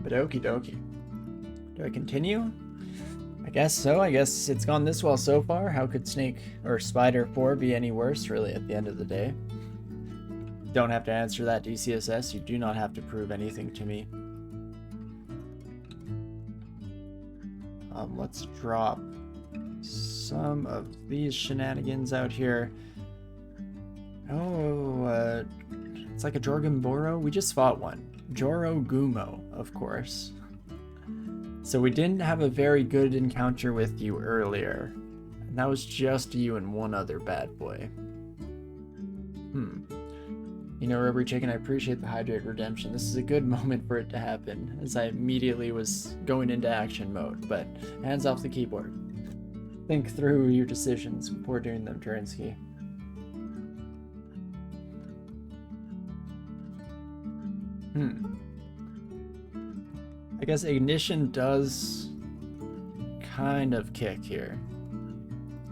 But okie dokie. Do I continue? I guess so. I guess it's gone this well so far. How could Snake or Spider 4 be any worse, really, at the end of the day? Don't have to answer that, DCSS. You do not have to prove anything to me. Let's drop some of these shenanigans out here. Oh, it's like a Jorgenboro. We just fought one. Jorogumo, of course. So we didn't have a very good encounter with you earlier. And that was just you and one other bad boy. You know, Rubbery Chicken, I appreciate the Hydrate Redemption. This is a good moment for it to happen, as I immediately was going into action mode, but hands off the keyboard. Think through your decisions before doing them, Torinski. I guess Ignition does kind of kick here.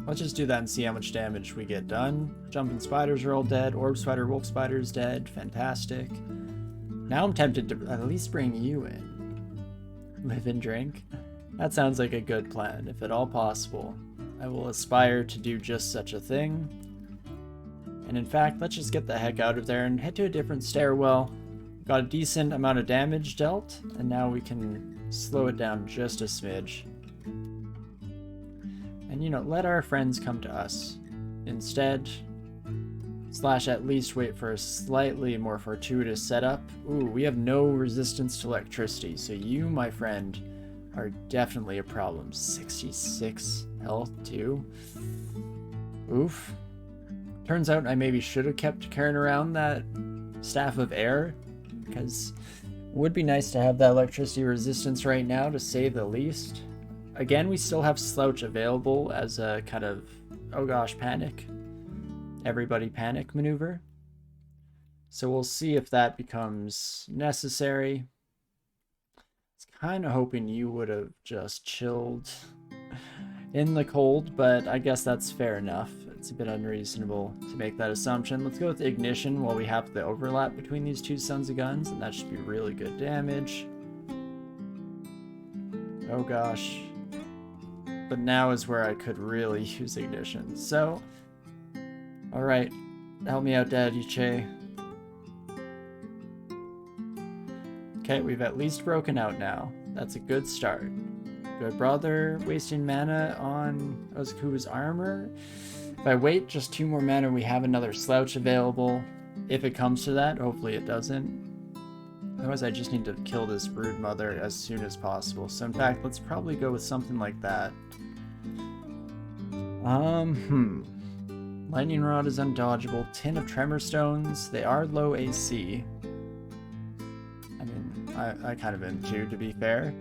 Let's just do that and see how much damage we get done. Jumping spiders are all dead. Orb spider, wolf spider is dead. Fantastic. Now I'm tempted to at least bring you in. Live and drink. That sounds like a good plan. If at all possible, I will aspire to do just such a thing. And in fact, let's just get the heck out of there and head to a different stairwell. Got a decent amount of damage dealt, and now we can slow it down just a smidge. And, you know, let our friends come to us instead. Slash at least wait for a slightly more fortuitous setup. Ooh, we have no resistance to electricity, so you, my friend, are definitely a problem. 66 health, too. Oof. Turns out I maybe should have kept carrying around that Staff of Air, because it would be nice to have that electricity resistance right now, to say the least. Again, we still have Slouch available as a kind of, oh gosh, panic. Everybody panic maneuver. So we'll see if that becomes necessary. I was kind of hoping you would have just chilled in the cold, but I guess that's fair enough. It's a bit unreasonable to make that assumption. Let's go with Ignition while we have the overlap between these two sons of guns, and that should be really good damage. Oh gosh. But now is where I could really use Ignition. So, alright. Help me out, Daddy Che. Okay, we've at least broken out now. That's a good start. Good brother, wasting mana on Ozaku's armor. If I wait just 2 more mana, we have another Slouch available. If it comes to that, hopefully it doesn't. Otherwise, I just need to kill this Brood Mother as soon as possible. So in fact, let's probably go with something like that. Lightning Rod is undodgeable. Tin of Tremor Stones. They are low AC. I mean, I kind of am too, to be fair.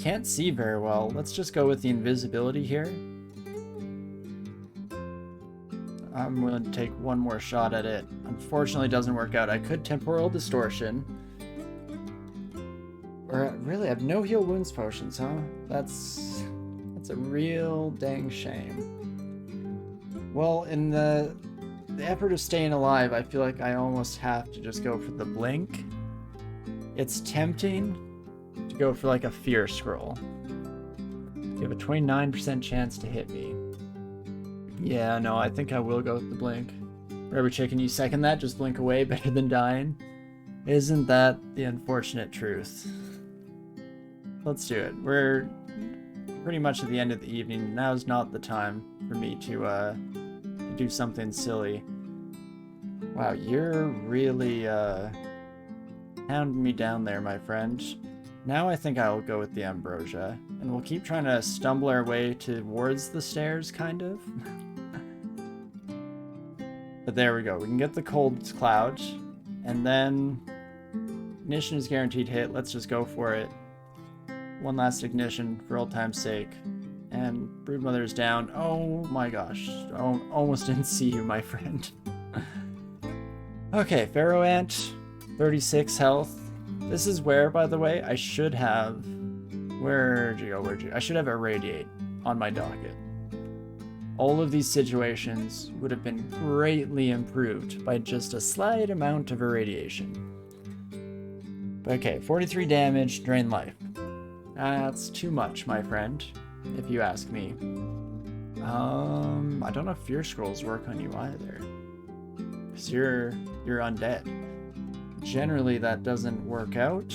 Can't see very well. Let's just go with the invisibility here. I'm willing to take one more shot at it. Unfortunately, it doesn't work out. I could Temporal Distortion. Or really, I have no heal wounds potions, huh? That's a real dang shame. Well, in the effort of staying alive, I feel like I almost have to just go for the blink. It's tempting to go for like a Fear Scroll. You have a 29% chance to hit me. Yeah, no, I think I will go with the blink. Rubber Chicken, you second that? Just blink away, better than dying? Isn't that the unfortunate truth? Let's do it. We're pretty much at the end of the evening. Now's not the time for me to do something silly. Wow, you're really hounding me down there, my friend. Now I think I'll go with the Ambrosia, and we'll keep trying to stumble our way towards the stairs, kind of. But there we go. We can get the Cold Cloud, and then Ignition is guaranteed hit. Let's just go for it. One last Ignition for old time's sake. And Broodmother's down. Oh my gosh. Oh, almost didn't see you, my friend. Okay, Pharaoh Ant, 36 health. This is where, by the way, I should have... Where'd you go? I should have Irradiate on my docket. All of these situations would have been greatly improved by just a slight amount of irradiation. Okay, 43 damage, drain life. That's too much, my friend, if you ask me. I don't know if Fear Scrolls work on you either. Because you're undead. Generally, that doesn't work out.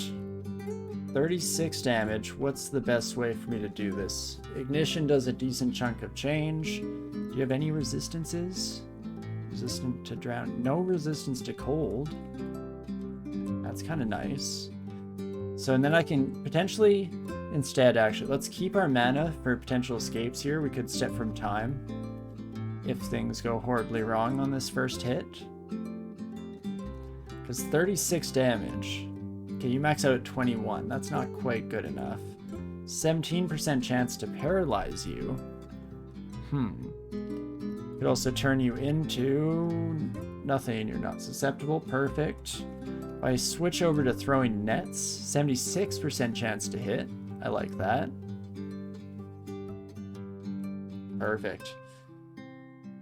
36 damage. What's the best way for me to do this? Ignition does a decent chunk of change. Do you have any resistances? Resistant to drown. No resistance to cold. That's kind of nice. So, and then I can potentially, instead, actually, let's keep our mana for potential escapes here. We could step from time if things go horribly wrong on this first hit. Because 36 damage. Okay, you max out at 21. That's not quite good enough. 17% chance to paralyze you. Could also turn you into nothing. You're not susceptible. Perfect. If I switch over to throwing nets, 76% chance to hit. I like that. Perfect.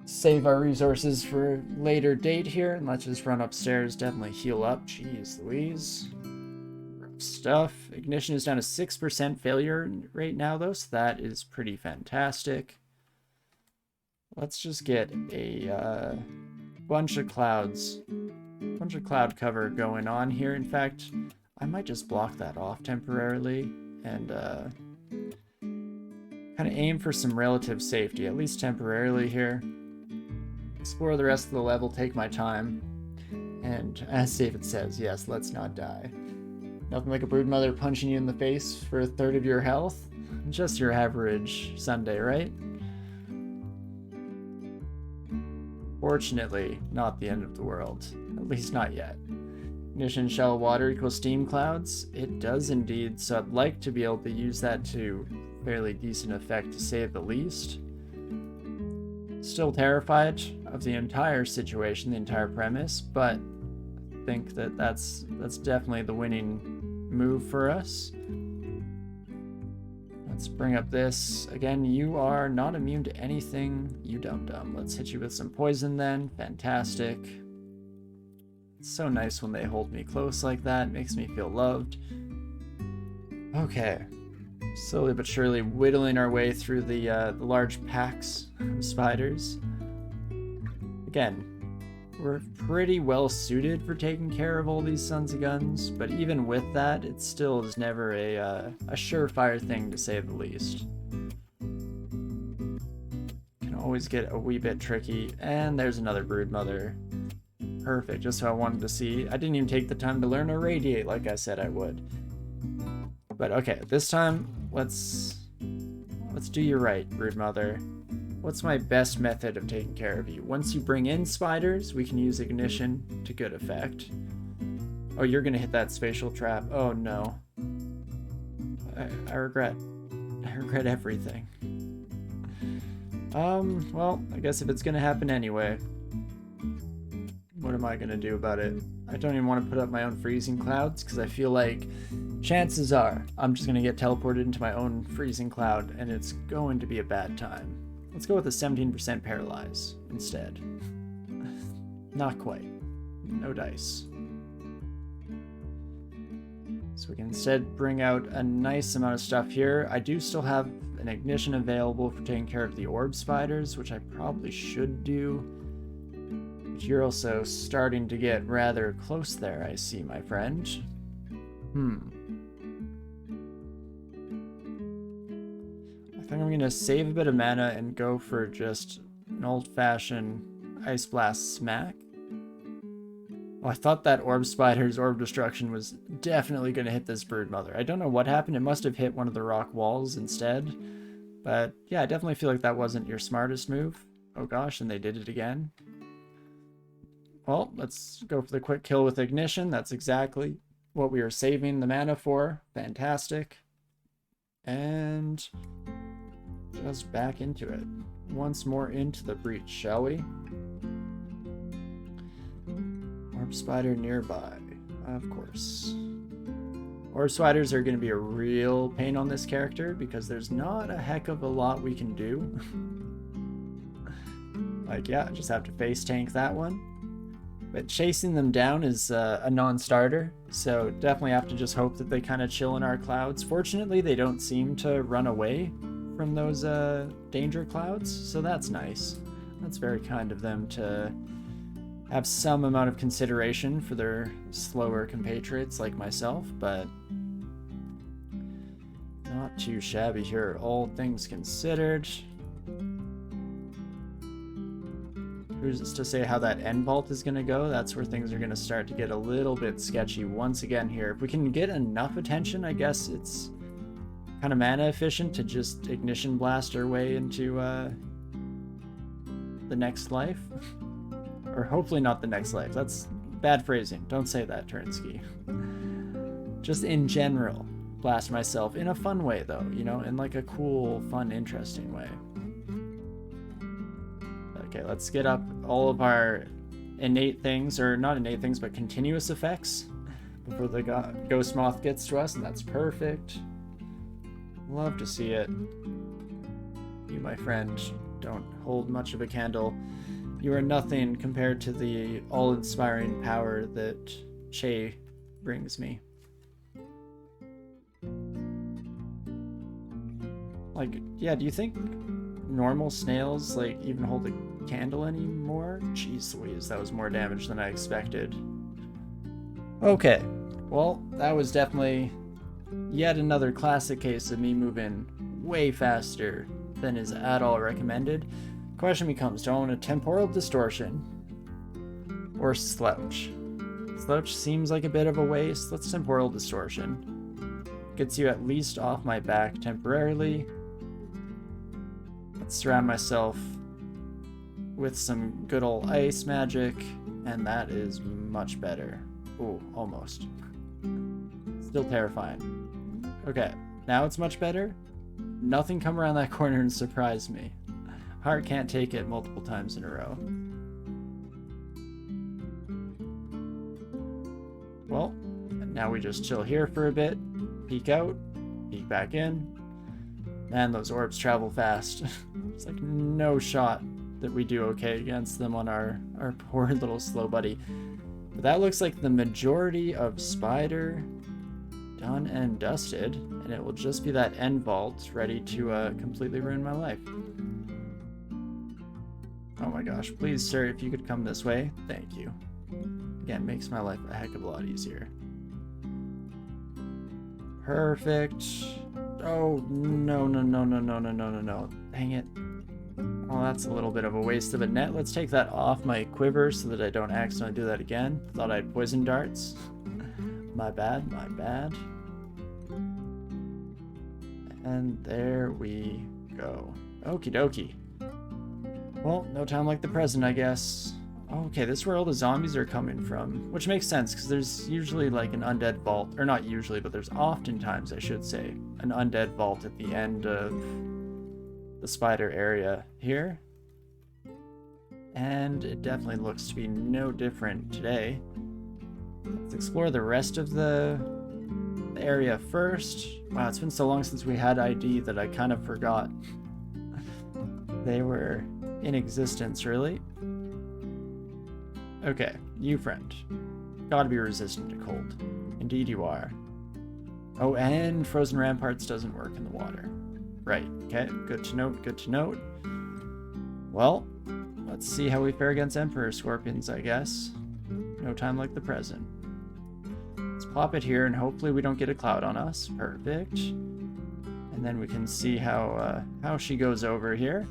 Save our resources for a later date here, and let's just run upstairs. Definitely heal up. Jeez Louise. Rough stuff. Ignition is down to 6% failure rate now, though, so that is pretty fantastic. Let's just get a bunch of clouds. Bunch of cloud cover going on here. In fact, I might just block that off temporarily and kind of aim for some relative safety, at least temporarily here. Explore the rest of the level, take my time, and as David says, yes, let's not die. Nothing like a broodmother punching you in the face for a third of your health. Just your average Sunday, right? Fortunately, not the end of the world. At least not yet. Ignition shell water equals steam clouds. It does indeed, so I'd like to be able to use that to fairly decent effect, to say the least. Still terrified of the entire situation, the entire premise, but I think that that's definitely the winning move for us. Let's bring up this. Again, you are not immune to anything, you dum-dum. Let's hit you with some poison then. Fantastic. It's so nice when they hold me close like that. It makes me feel loved. Okay. Slowly but surely whittling our way through the large packs of spiders. Again, we're pretty well suited for taking care of all these sons of guns, but even with that, it still is never a surefire thing, to say the least. Can always get a wee bit tricky, and there's another broodmother. Perfect, just how I wanted to see. I didn't even take the time to learn Irradiate like I said I would. But okay, this time, let's do you right, broodmother. What's my best method of taking care of you? Once you bring in spiders, we can use ignition to good effect. Oh, you're gonna hit that spatial trap. Oh no. I regret everything. Well, I guess if it's gonna happen anyway, what am I gonna do about it? I don't even want to put up my own freezing clouds, because I feel like chances are I'm just gonna get teleported into my own freezing cloud, and it's going to be a bad time. Let's go with a 17% paralyze instead. Not quite. No dice. So we can instead bring out a nice amount of stuff here. I do still have an ignition available for taking care of the orb spiders, which I probably should do. But you're also starting to get rather close there, I see, my friend. I think I'm gonna save a bit of mana and go for just an old-fashioned Ice Blast Smack. Oh, I thought that Orb Spider's Orb Destruction was definitely gonna hit this broodmother. I don't know what happened, it must have hit one of the rock walls instead. But yeah, I definitely feel like that wasn't your smartest move. Oh gosh, and they did it again. Well, let's go for the quick kill with Ignition. That's exactly what we were saving the mana for. Fantastic. And just back into it. Once more into the breach, shall we? Orb spider nearby, of course. Orb spiders are going to be a real pain on this character because there's not a heck of a lot we can do. Like, yeah, just have to face tank that one. But chasing them down is a non-starter, so definitely have to just hope that they kind of chill in our clouds. Fortunately, they don't seem to run away from those danger clouds, so that's nice. That's very kind of them to have some amount of consideration for their slower compatriots like myself, but not too shabby here, all things considered. Who's to say how that end vault is going to go? That's where things are going to start to get a little bit sketchy once again here. If we can get enough attention, I guess it's kind of mana efficient to just ignition blast our way into the next life. Or hopefully not the next life. That's bad phrasing. Don't say that, Torinski. Just in general, blast myself in a fun way though, you know, in like a cool, fun, interesting way. Okay, let's get up all of our innate things, or not innate things, but continuous effects before the ghost moth gets to us, and that's perfect. Love to see it. You, my friend, don't hold much of a candle. You are nothing compared to the all-inspiring power that Che brings me. Like, yeah, do you think normal snails, like, even hold a candle anymore? Jeez Louise, that was more damage than I expected. Okay, well, that was definitely yet another classic case of me moving way faster than is at all recommended. Question becomes, do I want a temporal distortion or slouch? Slouch seems like a bit of a waste. Let's temporal distortion. Gets you at least off my back temporarily. Let's surround myself with some good old ice magic, and that is much better. Ooh, almost. Still terrifying. Okay, now it's much better. Nothing come around that corner and surprise me. Heart can't take it multiple times in a row. Well, now we just chill here for a bit, peek out, peek back in. Man, those orbs travel fast. It's like no shot that we do okay against them on our poor little slow buddy. But that looks like the majority of spider done and dusted, and it will just be that end vault ready to completely ruin my life. Oh my gosh, please sir, if you could come this way, thank you. Again, makes my life a heck of a lot easier. Perfect. Oh, no, no, no, no, no, no, no, no, no. Dang it. Well, that's a little bit of a waste of a net. Let's take that off my quiver so that I don't accidentally do that again. Thought I had poison darts. My bad, my bad. And there we go. Okie dokie. Well, no time like the present, I guess. Okay, this is where all the zombies are coming from, which makes sense because there's usually like an undead vault, or not usually, but there's oftentimes, I should say, an undead vault at the end of the spider area here. And it definitely looks to be no different today. Let's explore the rest of the area first. Wow, it's been so long since we had ID that I kind of forgot they were in existence, really. Okay, you friend. Gotta be resistant to cold. Indeed you are. Oh, and frozen ramparts doesn't work in the water. Right, okay, good to note, good to note. Well, let's see how we fare against Emperor Scorpions, I guess. No time like the present. Let's pop it here and hopefully we don't get a cloud on us. Perfect. And then we can see how she goes over here.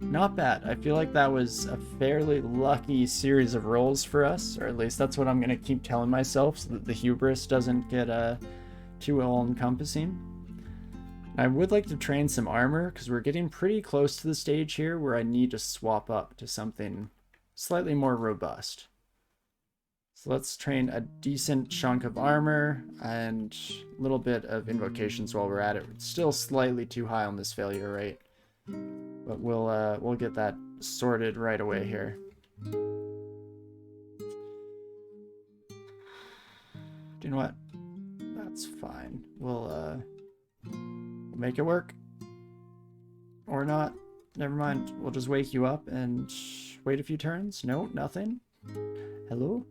Not bad. I feel like that was a fairly lucky series of rolls for us, or at least that's what I'm going to keep telling myself so that the hubris doesn't get too all-encompassing. I would like to train some armor because we're getting pretty close to the stage here where I need to swap up to something slightly more robust. So let's train a decent chunk of armor and a little bit of invocations while we're at it. It's still slightly too high on this failure rate. But we'll get that sorted right away here. Do you know what? That's fine. We'll make it work. Or not. Never mind. We'll just wake you up and wait a few turns. No, nothing. Hello?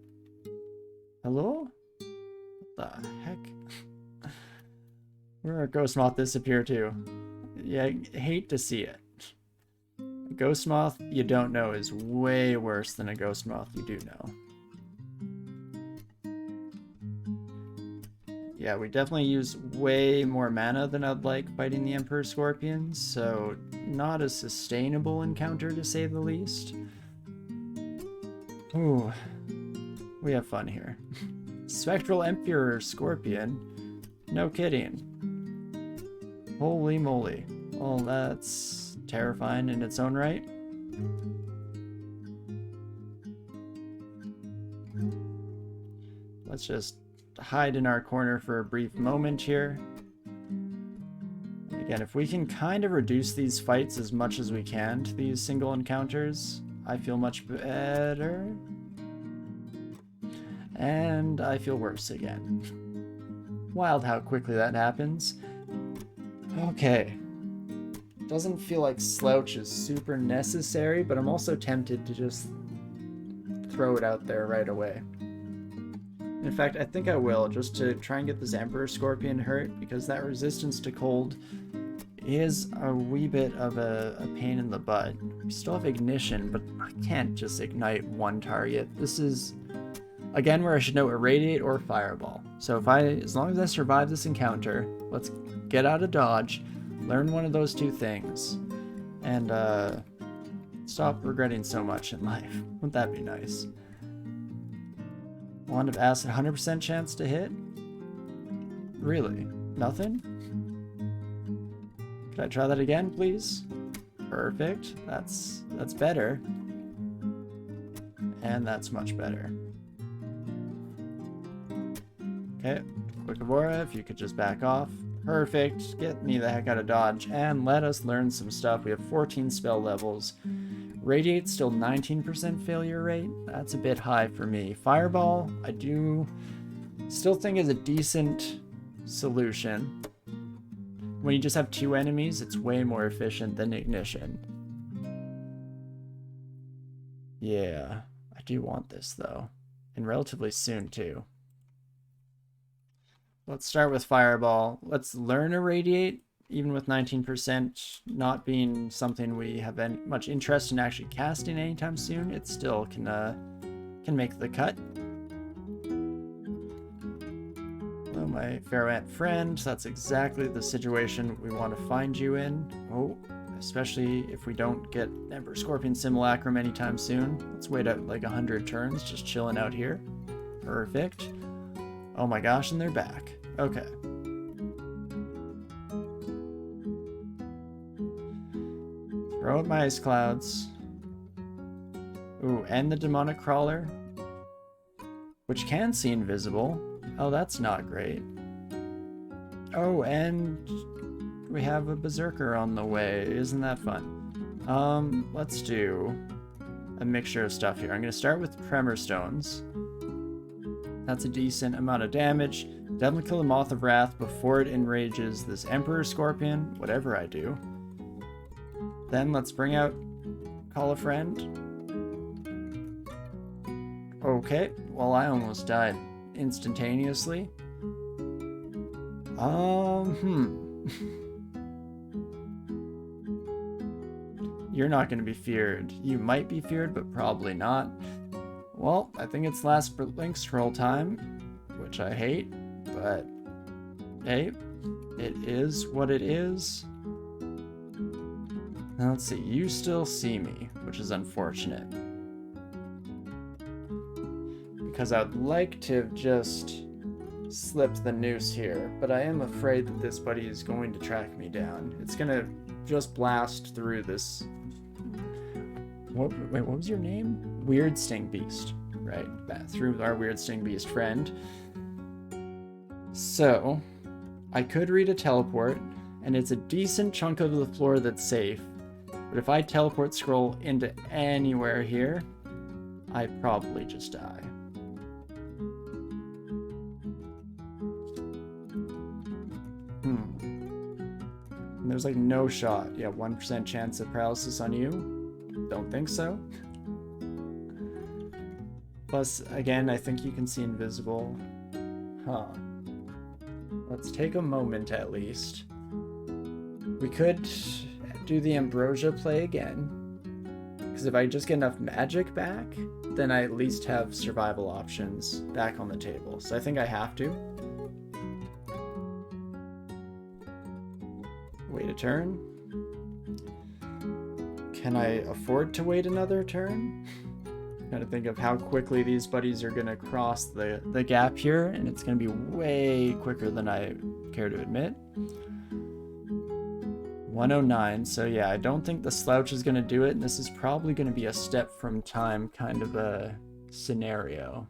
Hello? What the heck? Where our ghost moth disappear to? Yeah, I hate to see it. A ghost moth you don't know is way worse than a ghost moth you do know. Yeah, we definitely use way more mana than I'd like fighting the Emperor Scorpions, so not a sustainable encounter to say the least. Ooh, we have fun here. Spectral Emperor Scorpion? No kidding. Holy moly. Well, that's terrifying in its own right. Let's just hide in our corner for a brief moment here. Again, if we can kind of reduce these fights as much as we can to these single encounters, I feel much better. And I feel worse again. Wild how quickly that happens. Okay. Doesn't feel like slouch is super necessary, but I'm also tempted to just throw it out there right away. In fact, I think I will, just to try and get this Emperor Scorpion hurt, because that resistance to cold is a wee bit of a pain in the butt. We still have ignition, but I can't just ignite one target. This is, again, where I should know irradiate or fireball. So as long as I survive this encounter, let's get out of dodge, learn one of those two things, and stop regretting so much in life. Wouldn't that be nice? Wand of Acid, 100% chance to hit? Really? Nothing? Could I try that again, please? Perfect. That's better. And that's much better. Okay, quick Aurora, if you could just back off. Perfect. Get me the heck out of dodge and let us learn some stuff. We have 14 spell levels. Radiate, still 19% failure rate. That's a bit high for me. Fireball, I do still think is a decent solution. When you just have two enemies, it's way more efficient than ignition. Yeah, I do want this though. And relatively soon too. Let's start with Fireball. Let's learn Irradiate. Even with 19% not being something we have much interest in actually casting anytime soon, it still can make the cut. Hello, my Pharaoh Ant friend. That's exactly the situation we want to find you in. Oh, especially if we don't get Emperor Scorpion Simulacrum anytime soon. Let's wait out like 100 turns, just chilling out here. Perfect. Oh my gosh, and they're back. Okay. Throw out my ice clouds. Ooh, and the demonic crawler, which can see invisible. Oh, that's not great. Oh, and we have a berserker on the way. Isn't that fun? Let's do a mixture of stuff here. I'm gonna start with Tremor Stones. That's a decent amount of damage. Definitely kill the Moth of Wrath before it enrages this Emperor Scorpion, whatever I do. Then let's bring out Call a Friend. Okay, well I almost died instantaneously. You're not going to be feared. You might be feared, but probably not. Well, I think it's last for link scroll time, which I hate, but hey, it is what it is. Now let's see, you still see me, which is unfortunate. Because I'd like to have just slipped the noose here, but I am afraid that this buddy is going to track me down. It's gonna just blast through this... Wait, what was your name? Weird Sting Beast. Right, through our Weird Sting Beast friend. So, I could read a teleport, and it's a decent chunk of the floor that's safe. But if I teleport scroll into anywhere here, I probably just die. And there's like no shot. Yeah, 1% chance of paralysis on you. Don't think so. Plus, again, I think you can see invisible. Huh. Let's take a moment at least. We could do the Ambrosia play again. Because if I just get enough magic back, then I at least have survival options back on the table. So I think I have to. Wait a turn. Can I afford to wait another turn? Trying to think of how quickly these buddies are going to cross the gap here, and it's going to be way quicker than I care to admit. 109, so yeah, I don't think the slouch is going to do it, and this is probably going to be a step from time kind of a scenario.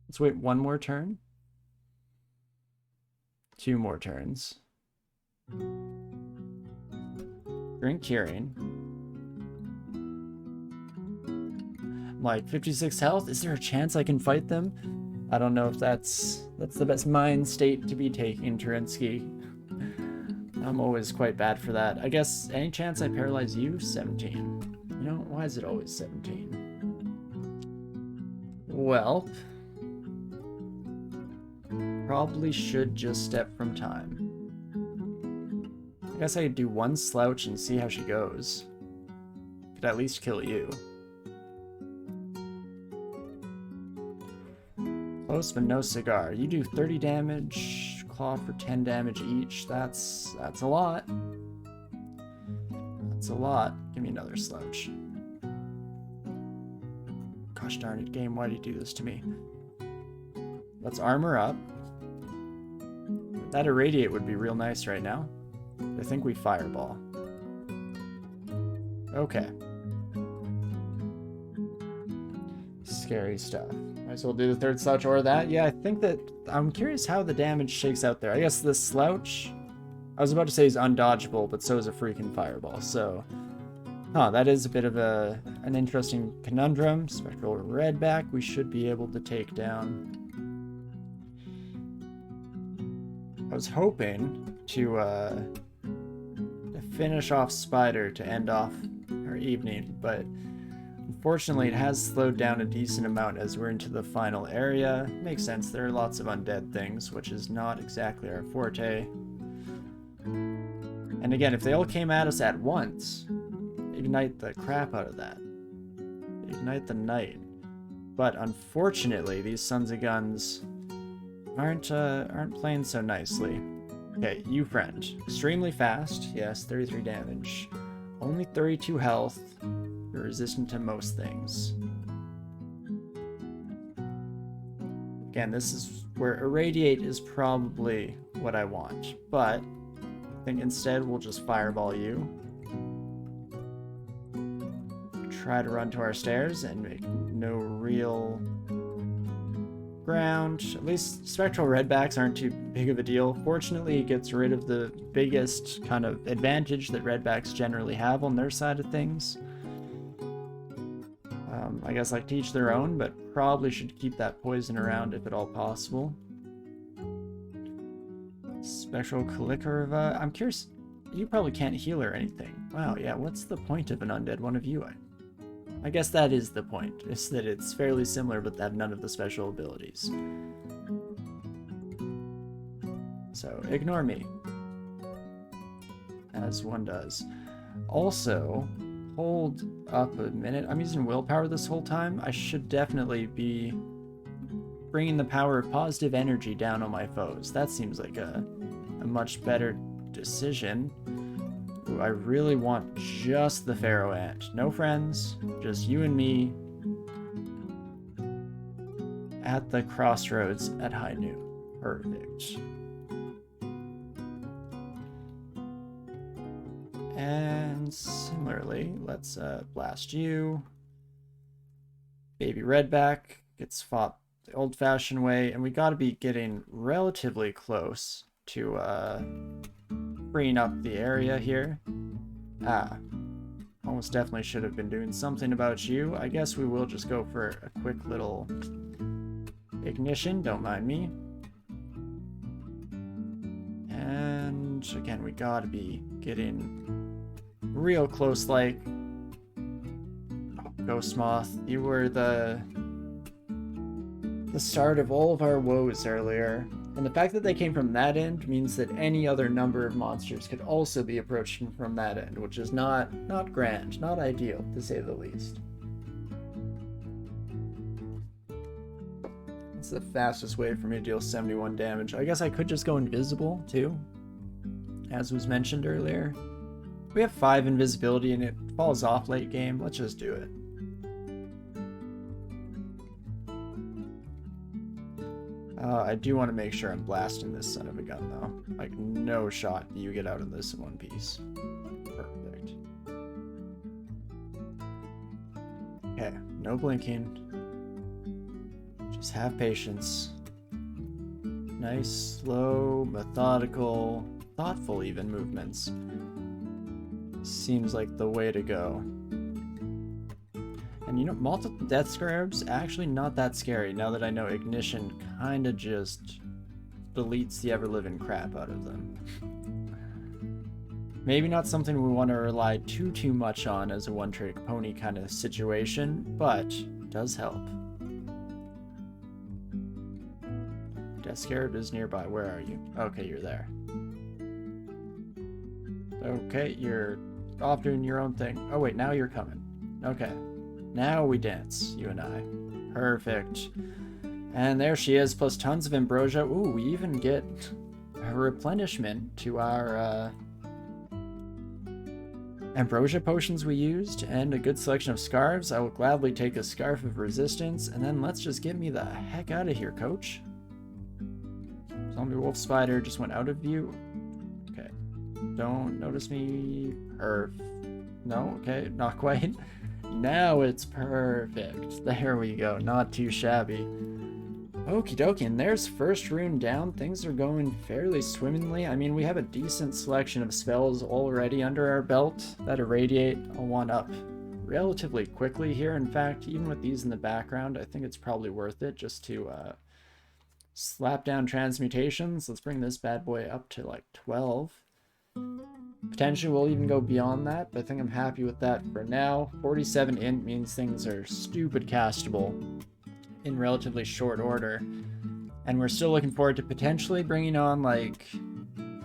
Let's wait one more turn. 2 more turns. Drink Curing. Like 56 health. Is there a chance I can fight them? I don't know if that's the best mind state to be taking, Torinski. I'm always quite bad for that. I guess any chance I paralyze you? 17. You know, why is it always 17? Well, probably should just step from time. I guess I could do one slouch and see how she goes. Could at least kill you. Close but no cigar. You do 30 damage, claw for 10 damage each. That's a lot. That's a lot. Give me another slouch. Gosh darn it, game, why do you do this to me? Let's armor up. That irradiate would be real nice right now. I think we fireball. Okay. Scary stuff. Might as well do the third slouch or that. Yeah, I think that... I'm curious how the damage shakes out there. I guess the slouch... I was about to say is undodgeable, but so is a freaking fireball, so... Huh, that is a bit of an interesting conundrum. Spectral Redback we should be able to take down. I was hoping to finish off Spider to end off our evening, but unfortunately it has slowed down a decent amount as we're into the final area. Makes sense, there are lots of undead things, which is not exactly our forte. And again, if they all came at us at once, ignite the crap out of that. Ignite the night. But unfortunately, these sons of guns aren't playing so nicely. Okay, you friend. Extremely fast. Yes, 33 damage. Only 32 health. You're resistant to most things. Again, this is where Irradiate is probably what I want. But I think instead we'll just fireball you. Try to run to our stairs and make no real ground. At least Spectral Redbacks aren't too big of a deal. Fortunately, it gets rid of the biggest kind of advantage that Redbacks generally have on their side of things. I guess like to each their own, but probably should keep that poison around if at all possible. Spectral Calicurva. I'm curious, you probably can't heal or anything. Wow, yeah, what's the point of an undead one of you? I guess that is the point, is that it's fairly similar but they have none of the special abilities. So, ignore me. As one does. Also, hold up a minute. I'm using willpower this whole time. I should definitely be bringing the power of positive energy down on my foes. That seems like a much better decision. Ooh, I really want just the Pharaoh Ant. No friends, just you and me at the crossroads at high noon. Perfect. And similarly, let's blast you. Baby Redback gets fought the old-fashioned way, and we gotta be getting relatively close to freeing up the area here. Almost definitely should have been doing something about you. I guess we will just go for a quick little ignition, don't mind me. And again, we gotta be getting real close, like... Oh Ghost Moth. You were the start of all of our woes earlier. And the fact that they came from that end means that any other number of monsters could also be approaching from that end, which is not grand, not ideal, to say the least. It's the fastest way for me to deal 71 damage. I guess I could just go invisible, too, as was mentioned earlier. We have 5 invisibility and it falls off late game. Let's just do it. I do want to make sure I'm blasting this son of a gun, though. Like, no shot you get out of this in one piece. Perfect. Okay, no blinking. Just have patience. Nice, slow, methodical, thoughtful even movements. Seems like the way to go. And you know, multiple death scarabs, actually not that scary now that I know ignition kinda just deletes the ever-living crap out of them. Maybe not something we want to rely too much on as a one-trick pony kind of situation, but does help. Death scarab is nearby. Where are you? Okay, you're there. Okay, you're off doing your own thing. Oh wait, now you're coming. Okay. Now we dance, you and I. Perfect. And there she is, plus tons of ambrosia. Ooh, we even get a replenishment to our ambrosia potions we used, and a good selection of scarves. I will gladly take a scarf of resistance, and then let's just get me the heck out of here, coach. Zombie wolf spider just went out of view. Okay. Don't notice me. No, okay, not quite. Now it's perfect. There we go. Not too shabby. Okie dokie, and there's first rune down. Things are going fairly swimmingly. I mean, we have a decent selection of spells already under our belt that irradiate a 1-up relatively quickly here. In fact, even with these in the background, I think it's probably worth it just to slap down transmutations. Let's bring this bad boy up to like 12. Potentially we'll even go beyond that, but I think I'm happy with that for now. 47 int means things are stupid castable in relatively short order. And we're still looking forward to potentially bringing on like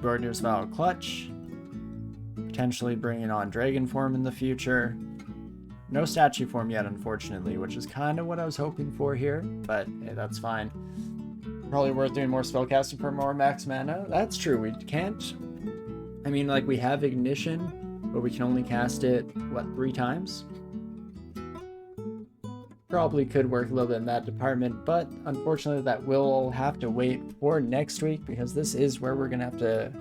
Gordner's Vow Clutch, potentially bringing on Dragon Form in the future. No statue form yet, unfortunately, which is kind of what I was hoping for here, but hey, that's fine. Probably worth doing more spellcasting for more max mana. That's true, we can't. I mean, like, we have ignition, but we can only cast it, what, 3 times? Probably could work a little bit in that department, but unfortunately that will have to wait for next week, because this is where we're going to have to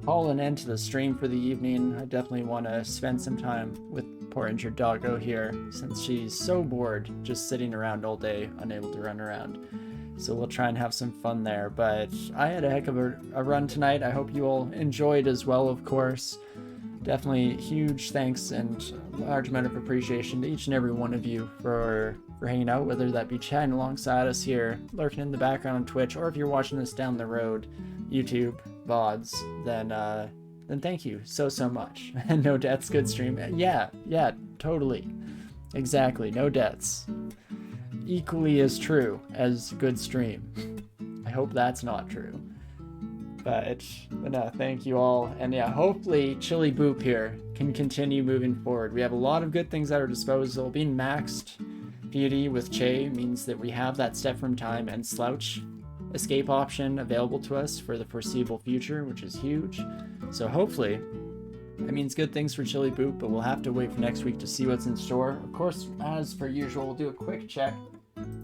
call an end to the stream for the evening. I definitely want to spend some time with poor injured doggo here, since she's so bored just sitting around all day, unable to run around. So we'll try and have some fun there, but I had a heck of a run tonight. I hope you all enjoyed as well, of course. Definitely huge thanks and large amount of appreciation to each and every one of you for hanging out, whether that be chatting alongside us here, lurking in the background on Twitch, or if you're watching this down the road, YouTube, VODs, then thank you so much. And no deaths, good stream. Yeah, totally. Exactly, no deaths. Equally as true as good stream. I hope that's not true. But no, thank you all. And yeah, hopefully Chili Boop here can continue moving forward. We have a lot of good things at our disposal. Being maxed beauty with Che means that we have that step from time and slouch escape option available to us for the foreseeable future, which is huge. So hopefully that means good things for Chili Boop, but we'll have to wait for next week to see what's in store. Of course, as per usual, we'll do a quick check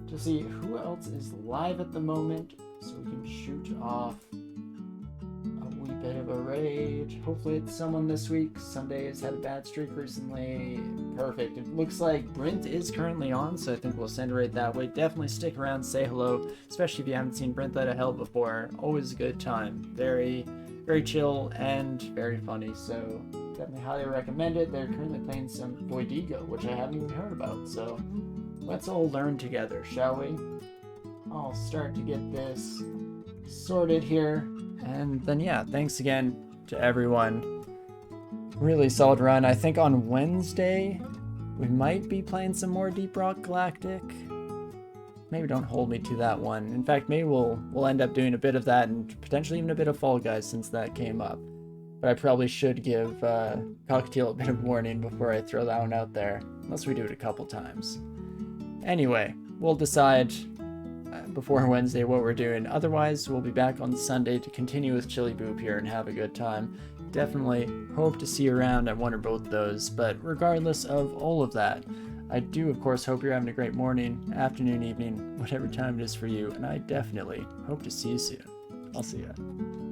to see who else is live at the moment, so we can shoot off a wee bit of a raid. Hopefully it's someone this week. Sunday has had a bad streak recently. Perfect. It looks like Brint is currently on, so I think we'll send a raid that way. Definitely stick around, say hello, especially if you haven't seen Brint Light of Hell before. Always a good time. Very chill and very funny, so definitely highly recommend it. They're currently playing some Voidigo, which I haven't even heard about, so let's all learn together, shall we? I'll start to get this sorted here. And then, yeah, thanks again to everyone. Really solid run. I think on Wednesday, We might be playing some more Deep Rock Galactic. Maybe don't hold me to that one. In fact, maybe we'll end up doing a bit of that and potentially even a bit of Fall Guys since that came up. But I probably should give Cockatiel a bit of warning before I throw that one out there, unless we do it a couple times. Anyway, we'll decide before Wednesday what we're doing. Otherwise, we'll be back on Sunday to continue with Chili Boop here and have a good time. Definitely hope to see you around at one or both of those, but regardless of all of that, I do of course hope you're having a great morning, afternoon, evening, whatever time it is for you, and I definitely hope to see you soon. I'll see ya.